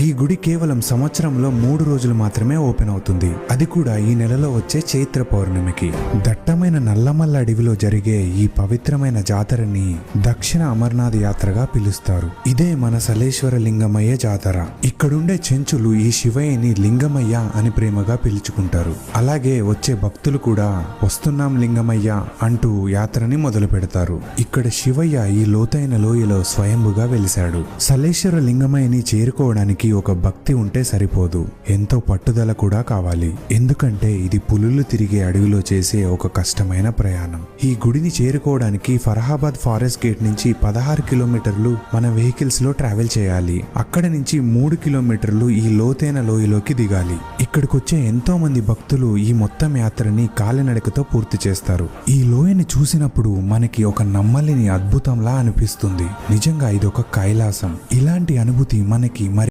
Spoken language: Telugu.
ఈ గుడి కేవలం సంవత్సరంలో 3 రోజులు మాత్రమే ఓపెన్ అవుతుంది. అది కూడా ఈ నెలలో వచ్చే చైత్ర పౌర్ణమికి. దట్టమైన నల్లమల్ల అడవిలో జరిగే ఈ పవిత్రమైన జాతరని దక్షిణ అమర్నాథ్ యాత్రగా పిలుస్తారు. ఇదే మన సలేశ్వర లింగమయ్య జాతర. ఇక్కడుండే చెంచులు ఈ శివయ్యని లింగమయ్య అని ప్రేమగా పిలుచుకుంటారు. అలాగే వచ్చే భక్తులు కూడా వస్తున్నాం లింగమయ్య అంటూ యాత్రని మొదలు పెడతారు. ఇక్కడ శివయ్య ఈ లోతైన లోయలో స్వయంభుగా వెలిశాడు. సలేశ్వర లింగమయ్యని చేరుకోవడానికి ఒక భక్తి ఉంటే సరిపోదు, ఎంతో పట్టుదల కూడా కావాలి. ఎందుకంటే ఇది పులులు తిరిగే అడవిలో చేసే ఒక కష్టమైన ప్రయాణం. ఈ గుడిని చేరుకోవడానికి ఫరహాబాద్ ఫారెస్ట్ గేట్ నుంచి 16 కిలోమీటర్లు మన వెహికల్స్ లో ట్రావెల్ చేయాలి. అక్కడ నుంచి 3 కిలోమీటర్లు ఈ లోతైన లోయలోకి దిగాలి. ఇక్కడికొచ్చే ఎంతో మంది భక్తులు ఈ మొత్తం యాత్రని కాలినడకతో పూర్తి చేస్తారు. ఈ లోయని చూసినప్పుడు మనకి ఒక నమ్మలేని అద్భుతంలా అనిపిస్తుంది. నిజంగా ఇదొక కైలాసం. ఇలాంటి అనుభూతి మనకి మరి